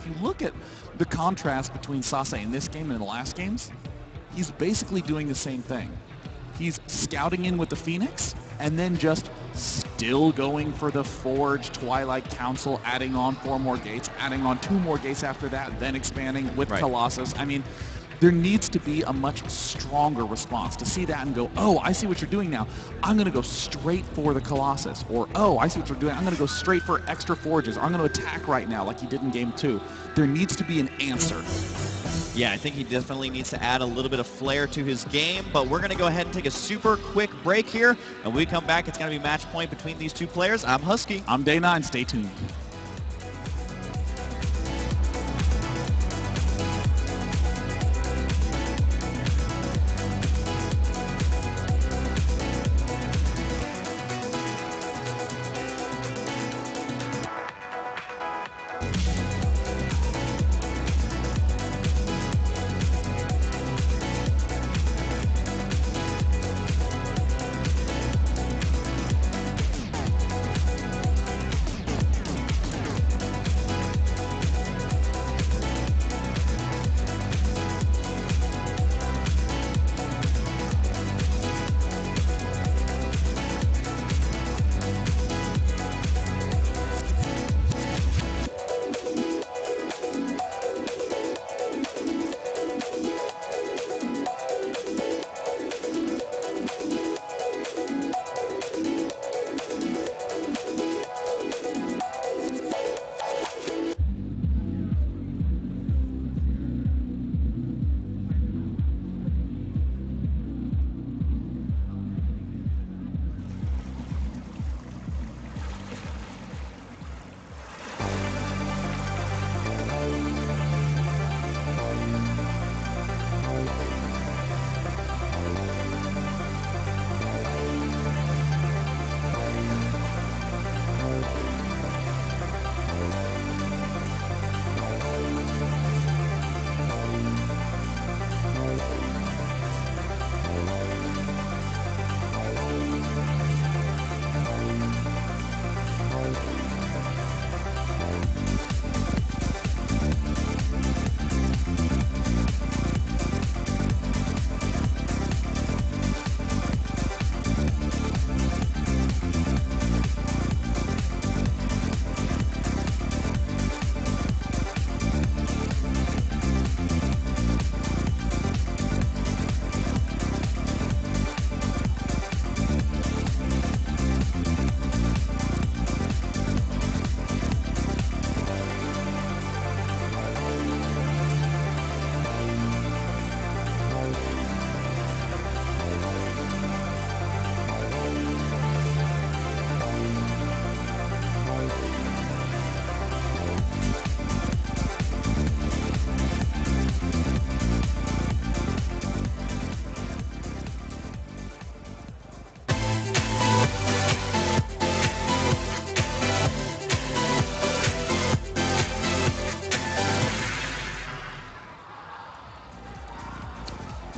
if you look at the contrast between Sase in this game and in the last games, he's basically doing the same thing. He's scouting in with the Phoenix and then just still going for the Forge, Twilight Council, adding on 4 more gates, adding on 2 more gates after that, then expanding with Colossus. I mean, there needs to be a much stronger response to see that and go, oh, I see what you're doing now. I'm going to go straight for the Colossus. Or, oh, I see what you're doing. I'm going to go straight for extra Forges. Or I'm going to attack right now like he did in Game 2. There needs to be an answer. Yeah, I think he definitely needs to add a little bit of flair to his game, but we're going to go ahead and take a super quick break here, and when we come back, it's going to be match point between these two players. I'm Husky. I'm Day 9. Stay tuned.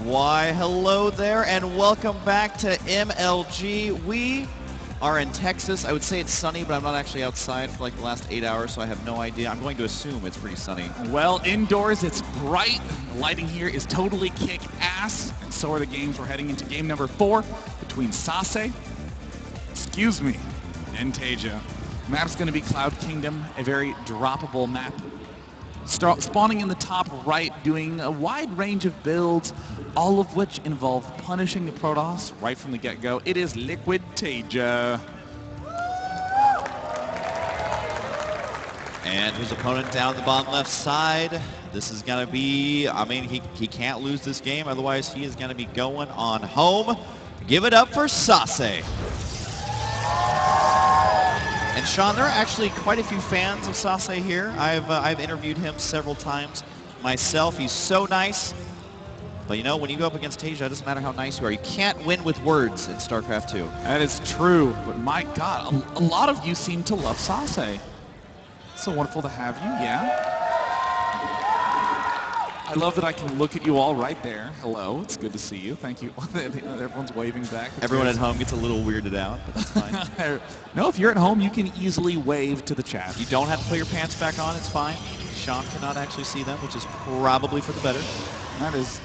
Why, hello there, and welcome back to MLG. We are in Texas. I would say it's sunny, but I'm not actually outside for like the last 8 hours, so I have no idea. I'm going to assume it's pretty sunny. Well, indoors it's bright. The lighting here is totally kick-ass, and so are the games. We're heading into game number 4 between Sase, and Taeja. Map's going to be Cloud Kingdom, a very droppable map. Spawning in the top right, doing a wide range of builds, all of which involve punishing the Protoss right from the get-go. It is Liquid Taeja. And his opponent down the bottom left side. This is going to be, I mean, he can't lose this game, otherwise he is going to be going on home. Give it up for Sase. And Sean, there are actually quite a few fans of Sase here. I've interviewed him several times myself. He's so nice. But you know, when you go up against Taeja, it doesn't matter how nice you are. You can't win with words in StarCraft 2. That is true. But my God, a lot of you seem to love Sase. It's so wonderful to have you, yeah? I love that I can look at you all right there. Hello, it's good to see you. Thank you. Everyone's waving back. Everyone at home gets a little weirded out, but that's fine. No, if you're at home, you can easily wave to the chat. You don't have to put your pants back on, it's fine. Sean cannot actually see them, which is probably for the better.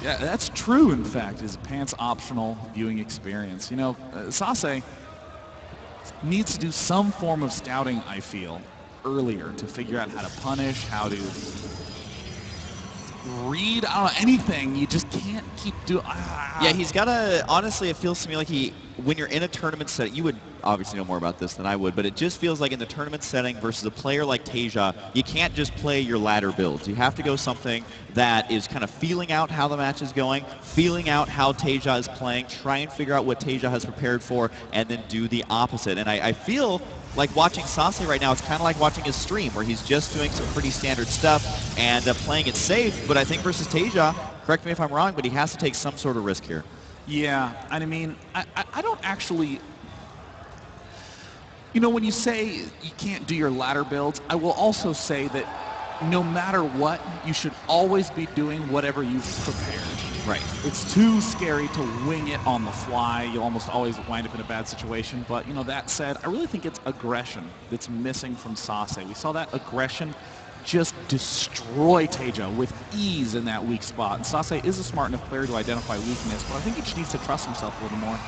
Yeah, that's true, in fact, is a pants optional viewing experience. You know, Sase needs to do some form of scouting, I feel, earlier to figure out how to punish, how to read, I don't know, anything. You just can't keep doing. Yeah, he's got to, honestly, it feels to me like when you're in a tournament setting, you would obviously know more about this than I would, but it just feels like in the tournament setting versus a player like Taeja, you can't just play your ladder builds. You have to go something that is kind of feeling out how the match is going, feeling out how Taeja is playing, try and figure out what Taeja has prepared for, and then do the opposite. And I feel like watching Sase right now, it's kind of like watching his stream where he's just doing some pretty standard stuff and playing it safe, but I think versus Taeja, correct me if I'm wrong, but he has to take some sort of risk here. Yeah, I mean, I don't actually, you know, when you say you can't do your ladder builds, I will also say that no matter what, you should always be doing whatever you've prepared. Right. It's too scary to wing it on the fly. You'll almost always wind up in a bad situation. But, you know, that said, I really think it's aggression that's missing from Sase. We saw that aggression just destroy Taeja with ease in that weak spot. And Sase is a smart enough player to identify weakness, but I think he just needs to trust himself a little more.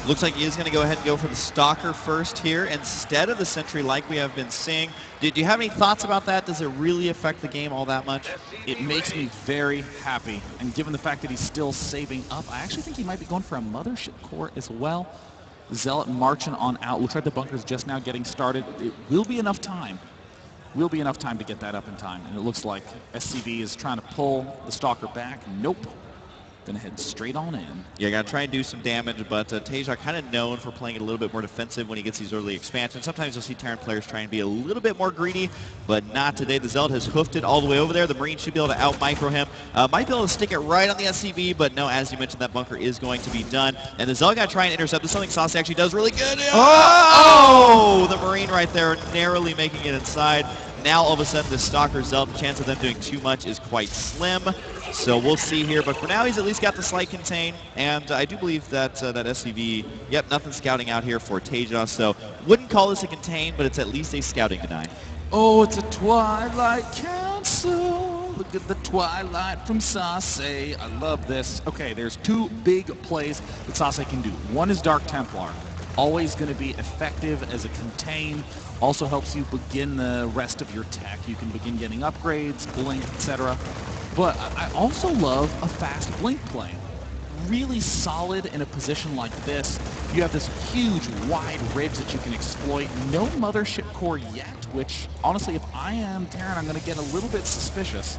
Looks like he is going to go ahead and go for the Stalker first here instead of the Sentry like we have been seeing. Do you have any thoughts about that? Does it really affect the game all that much? It makes me very happy. And given the fact that he's still saving up, I actually think he might be going for a Mothership core as well. Zealot marching on out. Looks like the bunker's just now getting started. It will be enough time. Will be enough time to get that up in time. And it looks like SCV is trying to pull the Stalker back. Nope. Gonna head straight on in. Yeah, gotta try and do some damage, but Taeja kind of known for playing it a little bit more defensive when he gets these early expansions. Sometimes you'll see Terran players trying to be a little bit more greedy, but not today. The Zealot has hoofed it all the way over there. The Marine should be able to out-micro him. Might be able to stick it right on the SCV, but no, as you mentioned, that bunker is going to be done. And the Zealot gotta try and intercept. This is something Sase actually does really good. Oh! The Marine right there, narrowly making it inside. Now, all of a sudden, the Stalker Zealot, the chance of them doing too much is quite slim. So we'll see here. But for now, he's at least got the slight contain. And I do believe that that SCV, yep, nothing scouting out here for Taeja. So wouldn't call this a contain, but it's at least a scouting deny. Oh, it's a Twilight Council. Look at the Twilight from Sase. I love this. Okay, there's two big plays that Sase can do. One is Dark Templar. Always going to be effective as a contain. Also helps you begin the rest of your tech. You can begin getting upgrades, blink, etc. But I also love a fast blink play. Really solid in a position like this. You have this huge, wide ridge that you can exploit. No Mothership core yet, which, honestly, if I am Terran, I'm going to get a little bit suspicious.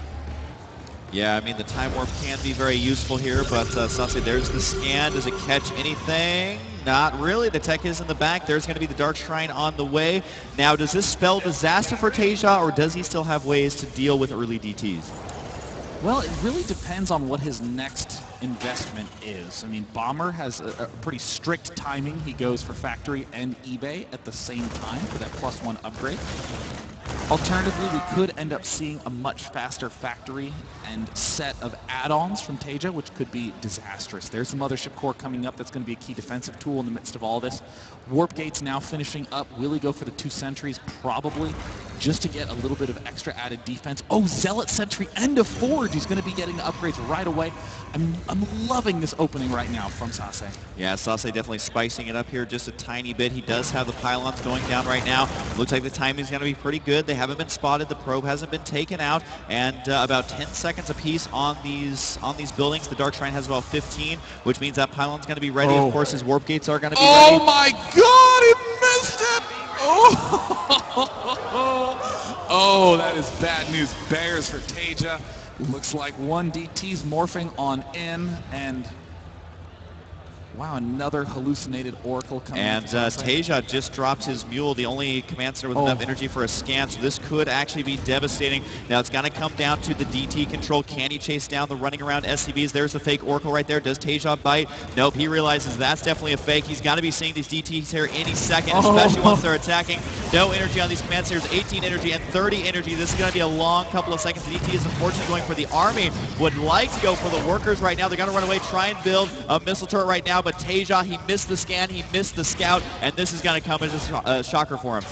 Yeah, I mean, the Time Warp can be very useful here, but Sase, there's the scan. Does it catch anything? Not really. The tech is in the back. There's going to be the Dark Shrine on the way. Now, does this spell disaster for Taeja, or does he still have ways to deal with early DTs? Well, it really depends on what his next investment is. I mean, Bomber has a pretty strict timing. He goes for Factory and eBay at the same time for that +1 upgrade. Alternatively, we could end up seeing a much faster Factory and set of add-ons from Taeja, which could be disastrous. There's the Mothership core coming up. That's going to be a key defensive tool in the midst of all this. Warp Gates now finishing up. Will he go for the 2 sentries? Probably, just to get a little bit of extra added defense. Oh, Zealot Sentry and a Forge. He's going to be getting the upgrades right away. I'm loving this opening right now from Sase. Yeah, Sase definitely spicing it up here just a tiny bit. He does have the pylons going down right now. Looks like the timing is going to be pretty good. They haven't been spotted. The probe hasn't been taken out, and about 10 seconds apiece on these buildings. The Dark Shrine has about 15, which means that pylon's going to be ready. Of course, his warp gates are going to be ready. Oh my God! He missed it! Oh, that is bad news bears for Taeja. Looks like 1 DT's morphing on in, and wow, another hallucinated Oracle coming. And Taeja just dropped his mule, the only command center with enough energy for a scan, so this could actually be devastating. Now it's going to come down to the DT control. Can he chase down the running around SCVs? There's the fake Oracle right there. Does Taeja bite? Nope, he realizes that's definitely a fake. He's got to be seeing these DTs here any second, especially once they're attacking. No energy on these command centers, 18 energy and 30 energy. This is going to be a long couple of seconds. The DT is unfortunately going for the army. Would like to go for the workers right now. They're going to run away, try and build a missile turret right now, but Taeja, he missed the scan, he missed the scout, and this is going to come as a shocker for him.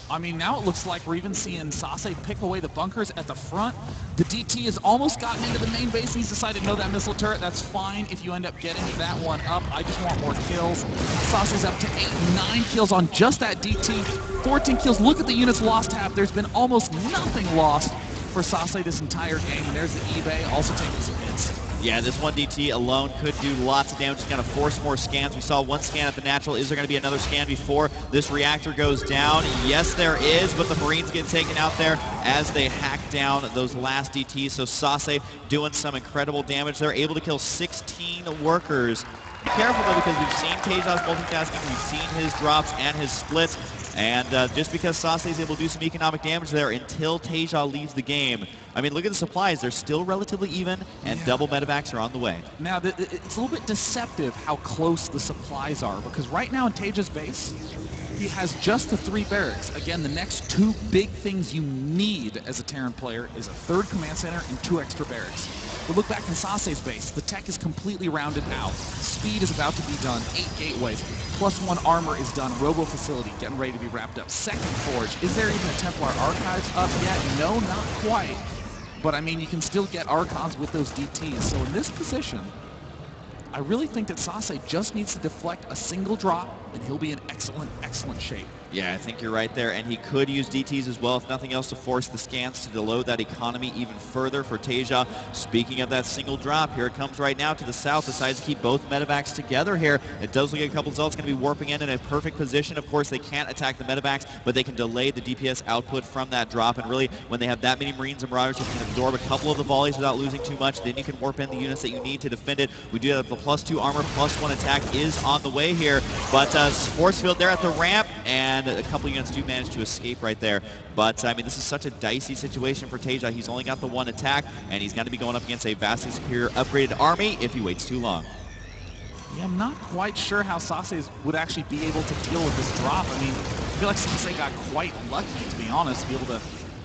I mean, now it looks like we're even seeing Sase pick away the bunkers at the front. The DT has almost gotten into the main base. He's decided, no, that missile turret, that's fine if you end up getting that one up. I just want more kills. Sase's up to 8, 9 kills on just that DT. 14 kills. Look at the units lost half. There's been almost nothing lost for Sase this entire game. And there's the eBay also taking some hits. Yeah, this one DT alone could do lots of damage. It's going to force more scans. We saw one scan at the natural. Is there going to be another scan before this reactor goes down? Yes, there is, but the Marines get taken out there as they hack down those last DTs. So Sase doing some incredible damage. They're able to kill 16 workers. Be careful though, because we've seen Taeja's multitasking, we've seen his drops and his splits, and just because Sase is able to do some economic damage there until Taeja leaves the game. I mean, look at the supplies. They're still relatively even, and double medevacs are on the way. Now, it's a little bit deceptive how close the supplies are, because right now in Taeja's base, he has just the 3 barracks. Again, the next 2 big things you need as a Terran player is a 3rd command center and 2 extra barracks. But look back in Sase's base. The tech is completely rounded out. Speed is about to be done. 8 gateways. +1 armor is done. Robo facility getting ready to be wrapped up. 2nd forge. Is there even a Templar archives up yet? No, not quite. But I mean, you can still get archons with those DTs. So in this position, I really think that Sase just needs to deflect a single drop, and he'll be in excellent, excellent shape. Yeah, I think you're right there, and he could use DTs as well, if nothing else, to force the scans to deload that economy even further for Taeja. Speaking of that single drop, here it comes right now to the south. Decides to keep both medevacs together here. It does look like a couple of Zealots going to be warping in a perfect position. Of course, they can't attack the medevacs, but they can delay the DPS output from that drop, and really, when they have that many Marines and Marauders, you can absorb a couple of the volleys without losing too much. Then you can warp in the units that you need to defend it. We do have the +2 armor, +1 attack is on the way here, but force field there at the ramp, and a couple units do manage to escape right there. But I mean, this is such a dicey situation for Taeja. He's only got the 1 attack, and he's going to be going up against a vastly superior upgraded army if he waits too long. Yeah, I'm not quite sure how Sase would actually be able to deal with this drop. I mean, I feel like Sase got quite lucky, to be honest, to be able to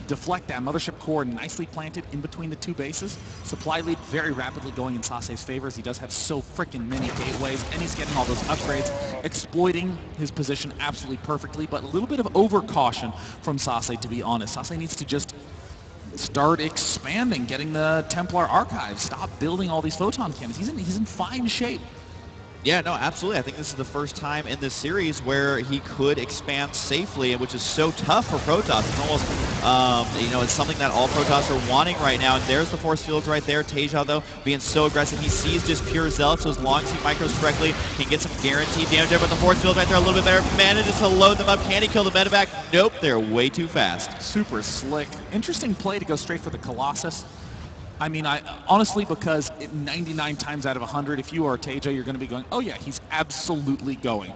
deflect that mothership core nicely planted in between the 2 bases. Supply lead very rapidly going in Sase's favor, as he does have so freaking many gateways, and he's getting all those upgrades, exploiting his position absolutely perfectly, but a little bit of over-caution from Sase, to be honest. Sase needs to just start expanding, getting the Templar archives, stop building all these photon cannons. He's in fine shape. Yeah, no, absolutely. I think this is the first time in this series where he could expand safely, which is so tough for Protoss. It's almost, you know, it's something that all Protoss are wanting right now. And there's the force fields right there. Taeja, though, being so aggressive. He sees just pure Zealots, so as long as he micros correctly, can get some guaranteed damage there. But the force field right there a little bit better. Manages to load them up. Can he kill the medevac? Nope, they're way too fast. Super slick. Interesting play to go straight for the Colossus. I mean, honestly, because 99 times out of 100, if you are Taeja, you're going to be going, oh yeah, he's absolutely going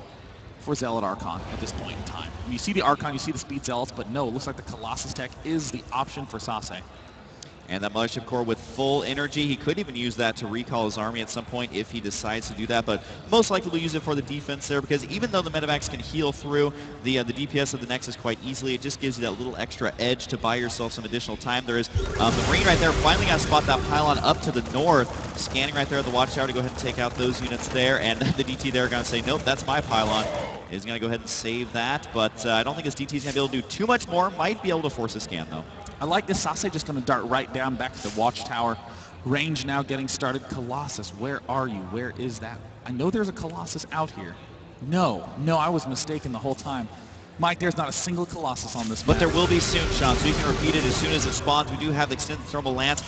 for Zealot Archon at this point in time. You see the Archon, you see the Speed Zealots, but no, it looks like the Colossus tech is the option for Sase. And that Mothership Core with full energy. He could even use that to recall his army at some point if he decides to do that, but most likely we'll use it for the defense there, because even though the medevacs can heal through the DPS of the Nexus quite easily, it just gives you that little extra edge to buy yourself some additional time. There is the Marine right there finally got to spot that pylon up to the north, scanning right there at the Watchtower to go ahead and take out those units there, and the DT there are going to say, nope, that's my pylon. Is going to go ahead and save that, but I don't think his DT is going to be able to do too much more. Might be able to force a scan, though. I like this. Sase just going to dart right down back to the Watchtower. Range now getting started. Colossus, where are you? Where is that? I know there's a Colossus out here. No, I was mistaken the whole time. Mike, there's not a single Colossus on this map. But there will be soon, Sean, so you can repeat it as soon as it spawns. We do have the Extended Thermal Lance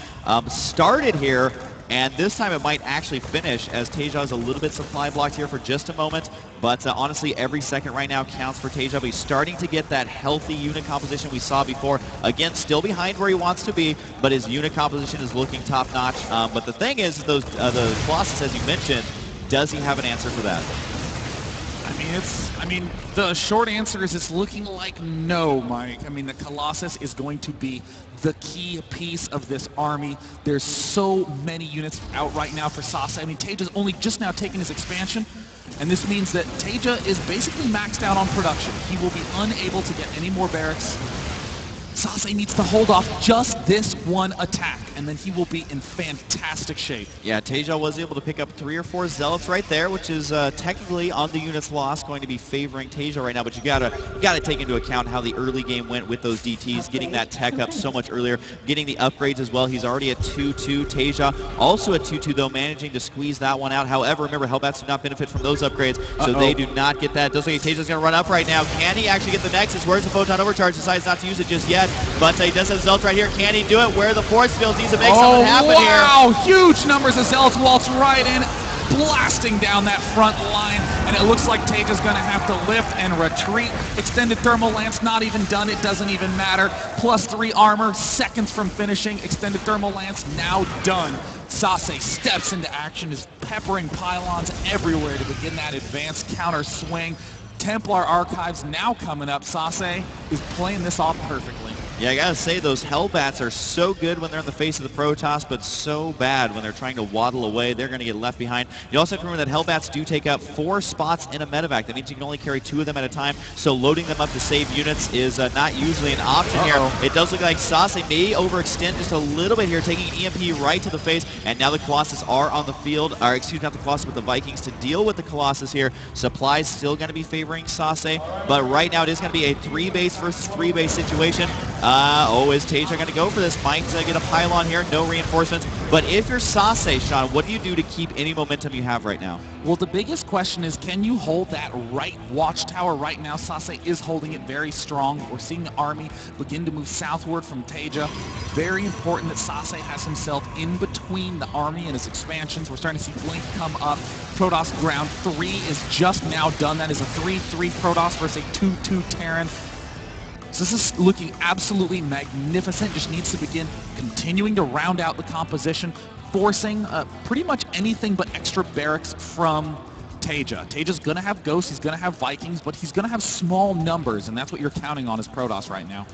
started here, and this time it might actually finish, as Taeja is a little bit supply blocked here for just a moment. But honestly, every second right now counts for Taeja. But he's starting to get that healthy unit composition we saw before. Again, still behind where he wants to be, but his unit composition is looking top-notch. But the thing is, those the Colossus, as you mentioned, does he have an answer for that? I mean, the short answer is it's looking like no, Mike. I mean, the Colossus is going to be the key piece of this army. There's so many units out right now for Sase. I mean, Taeja's only just now taken his expansion, and this means that Taeja is basically maxed out on production. He will be unable to get any more barracks. Sase needs to hold off just this one attack. and then he will be in fantastic shape. Yeah, Taeja was able to pick up 3 or 4 Zealots right there, which is technically on the units lost going to be favoring Taeja right now, but you gotta take into account how the early game went with those DTs, getting that tech up so much earlier, getting the upgrades as well. He's already at 2-2. Taeja also at 2-2 though, managing to squeeze that one out. However, remember, Hellbats do not benefit from those upgrades, so they do not get that. Does look like Taeja's gonna run up right now. Can he actually get the Nexus? Where's the Photon Overcharge? Decides not to use it just yet, but he does have Zealots right here. Can he do it? Where the force field needs to make something happen here. Wow, huge numbers of Zealots waltz right in, blasting down that front line, and it looks like Taeja's going to have to lift and retreat. Extended Thermal Lance not even done, it doesn't even matter. +3 armor, seconds from finishing. Extended Thermal Lance now done. Sase steps into action, is peppering pylons everywhere to begin that advanced counter swing. Templar Archives now coming up. Sase is playing this off perfectly. Yeah, I gotta say, those Hellbats are so good when they're in the face of the Protoss, but so bad when they're trying to waddle away. They're gonna get left behind. You also have to remember that Hellbats do take up 4 spots in a medevac. That means you can only carry 2 of them at a time, so loading them up to save units is not usually an option here. It does look like Sase may overextend just a little bit here, taking an EMP right to the face, and now the Colossus are on the field, or excuse me, not the Colossus, but the Vikings to deal with the Colossus here. Supplies still gonna be favoring Sase, but right now it is gonna be a 3-base versus 3-base situation. Is Taeja going to go for this? Might get a pylon here, no reinforcements. But if you're Sase, Sean, what do you do to keep any momentum you have right now? Well, the biggest question is, can you hold that right watchtower right now? Sase is holding it very strong. We're seeing the army begin to move southward from Taeja. Very important that Sase has himself in between the army and his expansions. We're starting to see Blink come up. Protoss ground 3 is just now done. That is a 3-3 Protoss versus a 2-2 Terran. So this is looking absolutely magnificent. Just needs to begin continuing to round out the composition, forcing pretty much anything but extra barracks from Taeja. Taeja's going to have Ghosts, he's going to have Vikings, but he's going to have small numbers, and that's what you're counting on as Protoss right now.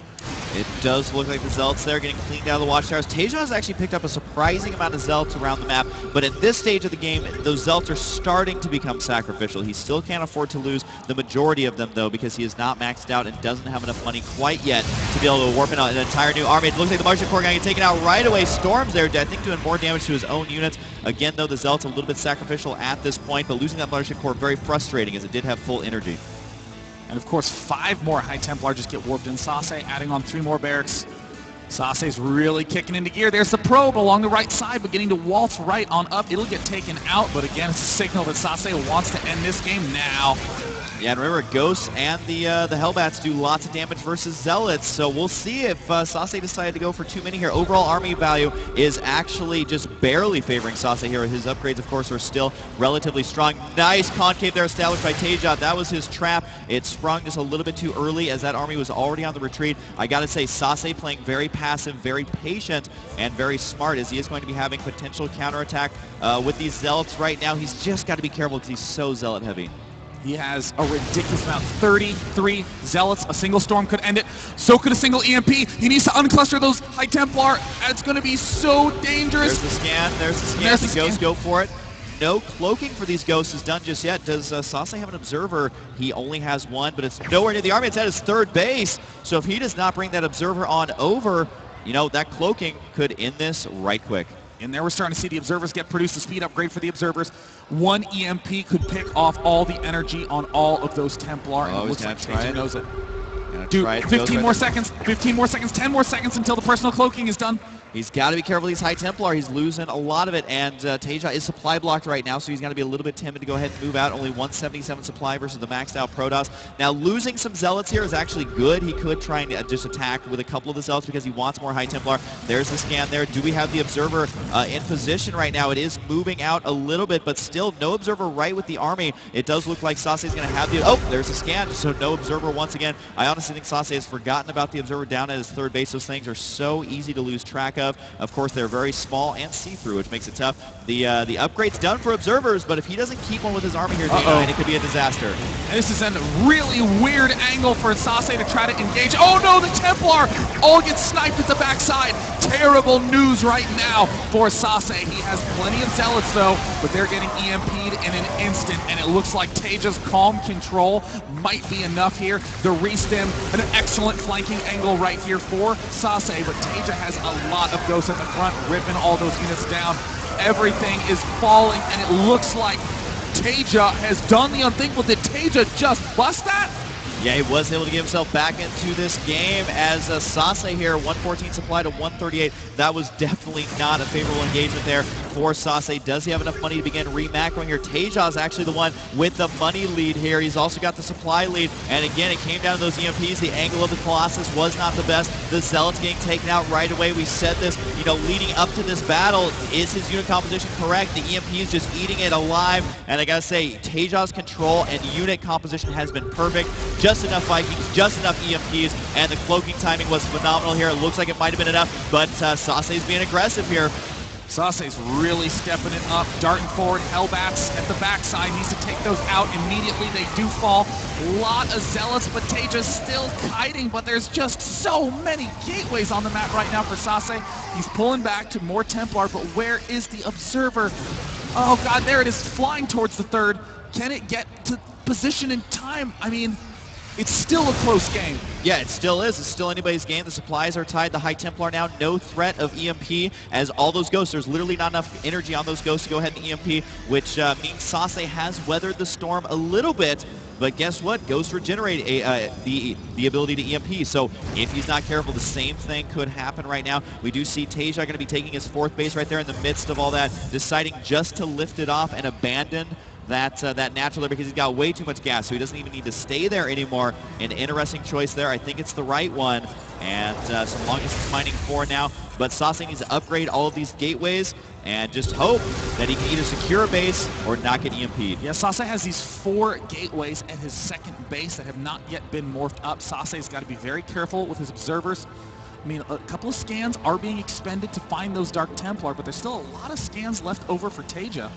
It does look like the Zealots there getting cleaned out of the watchtowers. Taeja has actually picked up a surprising amount of Zealots around the map, but at this stage of the game, those Zealots are starting to become sacrificial. He still can't afford to lose the majority of them, though, because he is not maxed out and doesn't have enough money quite yet to be able to warp in an entire new army. It looks like the Martian Corps going to get taken out right away. Storm's there, I think, doing more damage to his own units. Again, though, the Zealots a little bit sacrificial at this point, but losing that Martian Corps very frustrating as it did have full energy. And of course, 5 more High Templar just get warped in. Sase adding on 3 more barracks. Sase's really kicking into gear. There's the probe along the right side, beginning to waltz right on up. It'll get taken out, but again, it's a signal that Sase wants to end this game now. Yeah, and remember, Ghosts and the Hellbats do lots of damage versus Zealots, so we'll see if Sase decided to go for too many here. Overall army value is actually just barely favoring Sase here. His upgrades, of course, are still relatively strong. Nice concave there established by Taeja. That was his trap. It sprung just a little bit too early as that army was already on the retreat. I gotta say, Sase playing very passive, very patient, and very smart, as he is going to be having potential counterattack with these Zealots right now. He's just got to be careful because he's so Zealot heavy. He has a ridiculous amount, 33 Zealots. A single storm could end it. So could a single EMP. He needs to uncluster those High Templar. It's going to be so dangerous. There's the scan. There's the scan. The Ghosts go for it. No cloaking for these Ghosts is done just yet. Does Sase have an Observer? He only has 1, but it's nowhere near the army. It's at his 3rd base. So if he does not bring that Observer on over, you know, that cloaking could end this right quick. And there we're starting to see the Observers get produced. The speed upgrade for the Observers. 1 EMP could pick off all the energy on all of those Templar. And it looks like Taeja knows it. Dude, 15 more seconds, 15 more seconds, 10 more seconds until the personal cloaking is done. He's got to be careful with these High Templar. He's losing a lot of it, and Taeja is supply blocked right now, so he's got to be a little bit timid to go ahead and move out. Only 177 supply versus the maxed out Protoss. Now, losing some Zealots here is actually good. He could try and just attack with a couple of the Zealots because he wants more High Templar. There's the scan there. Do we have the Observer in position right now? It is moving out a little bit, but still no Observer right with the army. It does look like Sase is going to have the... Oh, there's a scan, so no Observer once again. I honestly think Sase has forgotten about the Observer down at his 3rd base. Those things are so easy to lose track of. Of course, they're very small and see-through, which makes it tough. The upgrade's done for Observers, but if he doesn't keep one with his army here, it could be a disaster. And this is a really weird angle for Sase to try to engage. Oh no, the Templar all get sniped at the backside. Terrible news right now for Sase. He has plenty of Zealots though, but they're getting EMP'd in an instant, and it looks like Taeja's calm control might be enough here. The restim, an excellent flanking angle right here for Sase, but Taeja has a lot lot of ghosts at the front, ripping all those units down. Everything is falling, and it looks like Taeja has done the unthinkable. Did Taeja just bust that? Yeah, he was able to get himself back into this game as Sase here, 114 supply to 138. That was definitely not a favorable engagement there for Sase. Does he have enough money to begin remacroing here? Taeja is actually the one with the money lead here. He's also got the supply lead. And again, it came down to those EMPs. The angle of the Colossus was not the best. The Zealots getting taken out right away. We said this, you know, leading up to this battle. Is his unit composition correct? The EMP is just eating it alive. And I gotta say, Taeja's control and unit composition has been perfect. Just enough Vikings, just enough EMPs, and the cloaking timing was phenomenal here. It looks like it might have been enough, but Sase's being aggressive here. Sase's really stepping it up, darting forward. Hellbats at the backside, needs to take those out immediately. They do fall. A lot of Zealots, but Taeja's still kiting, but there's just so many gateways on the map right now for Sase. He's pulling back to more Templar, but where is the Observer? Oh God, there it is, flying towards the third. Can it get to position in time? I mean, it's still a close game. Yeah, it still is. It's still anybody's game. The supplies are tied. The High Templar now, no threat of EMP as all those ghosts, there's literally not enough energy on those ghosts to go ahead and EMP, which means Sase has weathered the storm a little bit. But guess what? Ghosts regenerate the ability to EMP. So if he's not careful, the same thing could happen right now. We do see Taeja going to be taking his fourth base right there in the midst of all that, deciding just to lift it off and abandon that natural there because he's got way too much gas, so he doesn't even need to stay there anymore. An interesting choice there. I think it's the right one. And some long distance mining for now. But Sase needs to upgrade all of these gateways and just hope that he can either secure a base or not get EMP'd. Yeah, Sase has these 4 gateways at his second base that have not yet been morphed up. Sase's got to be very careful with his observers. I mean, a couple of scans are being expended to find those Dark Templar, but there's still a lot of scans left over for Taeja.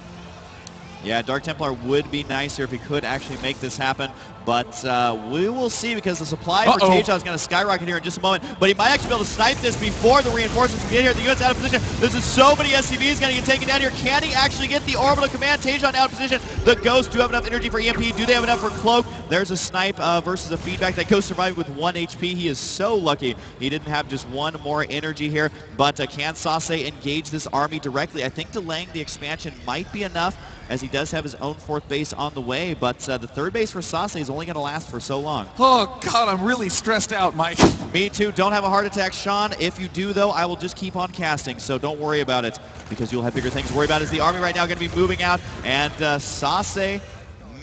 Yeah, Dark Templar would be nicer if he could actually make this happen, but we will see because the supply for Taeja is going to skyrocket here in just a moment, but he might actually be able to snipe this before the reinforcements get here. The unit's out of position. There's just so many SCVs going to get taken down here. Can he actually get the orbital command? Taeja out of position. The Ghosts do have enough energy for EMP. Do they have enough for Cloak? There's a snipe versus a feedback. That Ghost survived with 1 HP. He is so lucky he didn't have just 1 more energy here, but can Sase engage this army directly? I think delaying the expansion might be enough, as he does have his own 4th base on the way, but the 3rd base for Sase is only going to last for so long. Oh God, I'm really stressed out, Mike. Me too. Don't have a heart attack, Sean. If you do, though, I will just keep on casting, so don't worry about it, because you'll have bigger things to worry about. As the army right now going to be moving out, and Sase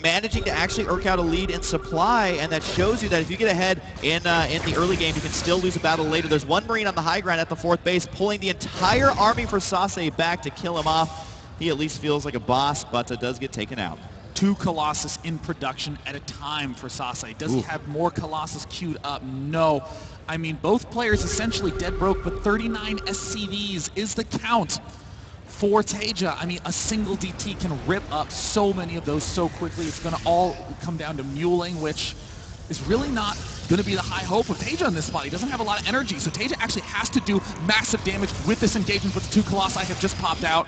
managing to actually irk out a lead in supply, and that shows you that if you get ahead in the early game, you can still lose a battle later. There's 1 Marine on the high ground at the 4th base, pulling the entire army for Sase back to kill him off. He at least feels like a boss, but does get taken out. 2 Colossus in production at a time for Sase. Does he have more Colossus queued up? No. I mean, both players essentially dead broke, but 39 SCVs is the count for Taeja. I mean, a single DT can rip up so many of those so quickly. It's going to all come down to muling, which is really not going to be the high hope of Taeja in this spot. He doesn't have a lot of energy, so Taeja actually has to do massive damage with this engagement, but the 2 Colossi have just popped out.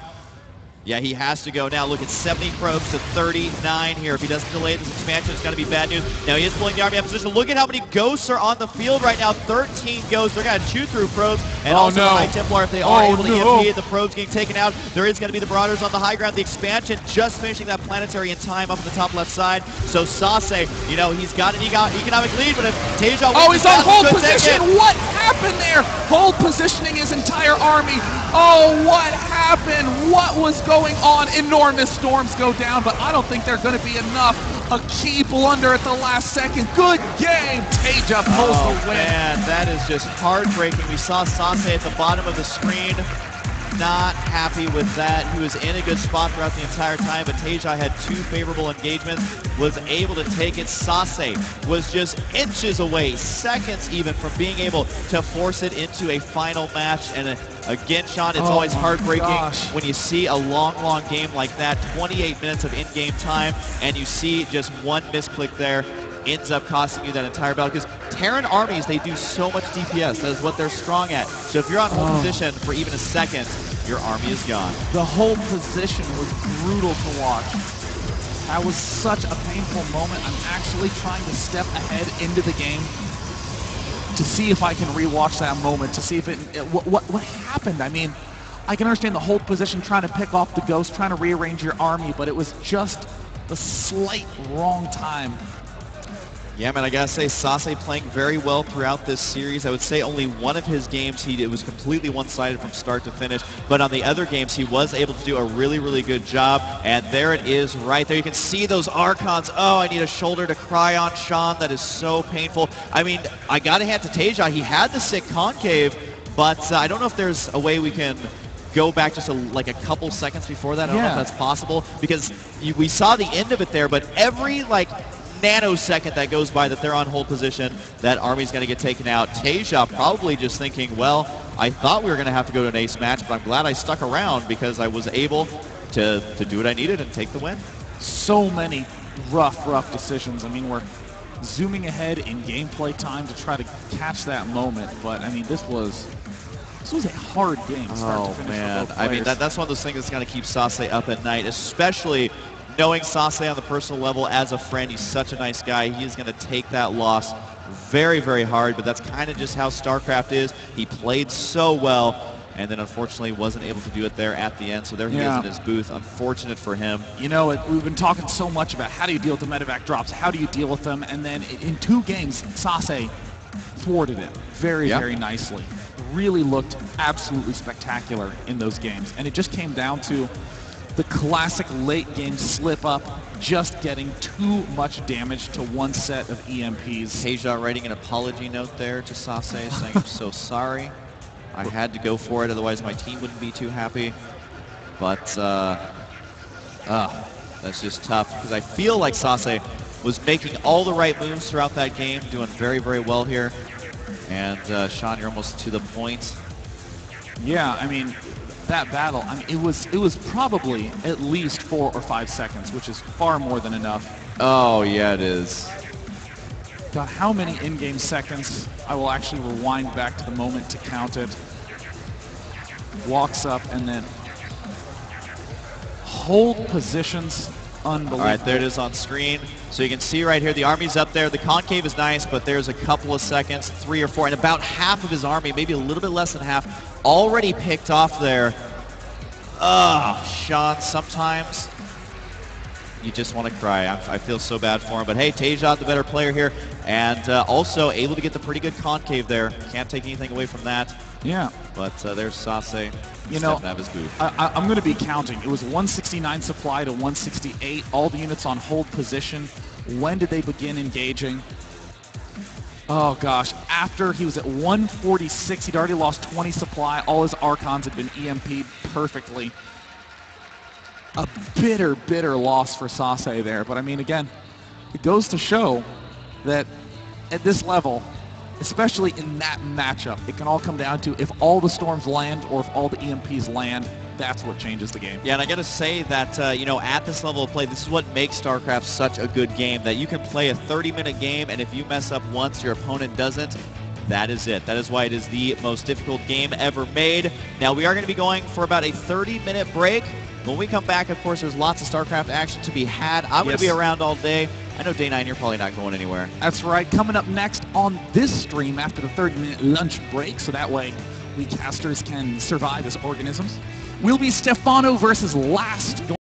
Yeah, he has to go now. Look at 70 probes to 39 here. If he doesn't delay this expansion, it's going to be bad news. Now he is pulling the army out of position. Look at how many ghosts are on the field right now. 13 ghosts. They're going to chew through probes. And also the High Templar, if they are able to EMP, the probes getting taken out. There is going to be the Marauders on the high ground. The expansion just finishing that planetary in time up at the top left side. So Sase, you know, he's got an economic lead, but if Taeja he's on hold position. What happened there? Hold positioning his entire army. Oh, what happened? What was going on? Enormous storms go down, but I don't think they're going to be enough. A key blunder at the last second. Good game. Taeja pulls the win. Man, that is just heartbreaking. We saw Sase at the bottom of the screen. Not happy with that. He was in a good spot throughout the entire time, but Taeja had 2 favorable engagements, was able to take it. Sase was just inches away, seconds even, from being able to force it into a final match. And again, Sean, it's always heartbreaking when you see a long game like that, 28 minutes of in-game time, and you see just 1 misclick there ends up costing you that entire battle, because Terran armies, they do so much DPS. That is what they're strong at. So if you're on hold position for even a second, your army is gone. The whole position was brutal to watch. That was such a painful moment. I'm actually trying to step ahead into the game. to see if I can rewatch that moment, to see if what happened. I mean, I can understand the hold position, trying to pick off the ghost, trying to rearrange your army, but it was just the slight wrong time. Yeah, man, I gotta say, Sase playing very well throughout this series. I would say only one of his games, it was completely one-sided from start to finish, but on the other games, he was able to do a really, really good job, and there it is right there. You can see those Archons. Oh, I need a shoulder to cry on, Sean. That is so painful. I mean, I gotta hand to Taeja. He had the sick concave, but I don't know if there's a way we can go back just like a couple seconds before that. I don't know if that's possible, because we saw the end of it there, but every nanosecond that goes by that they're on hold position, that army's going to get taken out. Taeja probably just thinking, well, I thought we were going to have to go to an ace match, but I'm glad I stuck around because I was able to do what I needed and take the win. So many rough decisions. I mean, we're zooming ahead in gameplay time to try to catch that moment, but I mean, this was a hard game start to finish. Man, for both I mean, players. that's one of those things that's going to keep Sase up at night, especially knowing Sase on the personal level as a friend. He's such a nice guy. He is going to take that loss very, very hard, but that's kind of just how StarCraft is. He played so well, and then unfortunately wasn't able to do it there at the end, so there he is in his booth. Unfortunate for him. You know, we've been talking so much about how do you deal with the medevac drops, how do you deal with them, and then in 2 games, Sase thwarted it very, very nicely. Really looked absolutely spectacular in those games, and it just came down to the classic late game slip up, just getting too much damage to one set of EMPs. Taeja writing an apology note there to Sase, saying, I'm so sorry. I had to go for it, otherwise my team wouldn't be too happy. But that's just tough, because I feel like Sase was making all the right moves throughout that game, doing very, very well here. And Sean, you're almost to the point. Yeah, I mean, that battle, I mean, it was probably at least 4 or 5 seconds, which is far more than enough. Oh, yeah, it is. God, how many in-game seconds? I will actually rewind back to the moment to count it. Walks up and then hold positions. Unbelievable. All right, there it is on screen. So you can see right here, the army's up there. The concave is nice, but there's a couple of seconds, 3 or 4, and about half of his army, maybe a little bit less than half, already picked off there. Sean, sometimes you just want to cry. I feel so bad for him. But hey, Taeja, the better player here, and also able to get the pretty good concave there. Can't take anything away from that. Yeah. But there's Sase. You know, out of his booth. I'm going to be counting. It was 169 supply to 168. All the units on hold position. When did they begin engaging? Oh gosh, after he was at 146, he'd already lost 20 supply. All his Archons had been EMP'd perfectly. A bitter loss for Sase there. But I mean, again, it goes to show that at this level, especially in that matchup, it can all come down to if all the storms land or if all the EMPs land. That's what changes the game. Yeah, and I got to say that, you know, at this level of play, this is what makes StarCraft such a good game, that you can play a 30-minute game, and if you mess up once, your opponent doesn't. That is it. That is why it is the most difficult game ever made. Now, we are going to be going for about a 30-minute break. When we come back, of course, there's lots of StarCraft action to be had. I'm going to be around all day. I know Day 9, you're probably not going anywhere. That's right. Coming up next on this stream after the 30-minute lunch break, so that way we casters can survive as organisms, will be Stefano versus Last.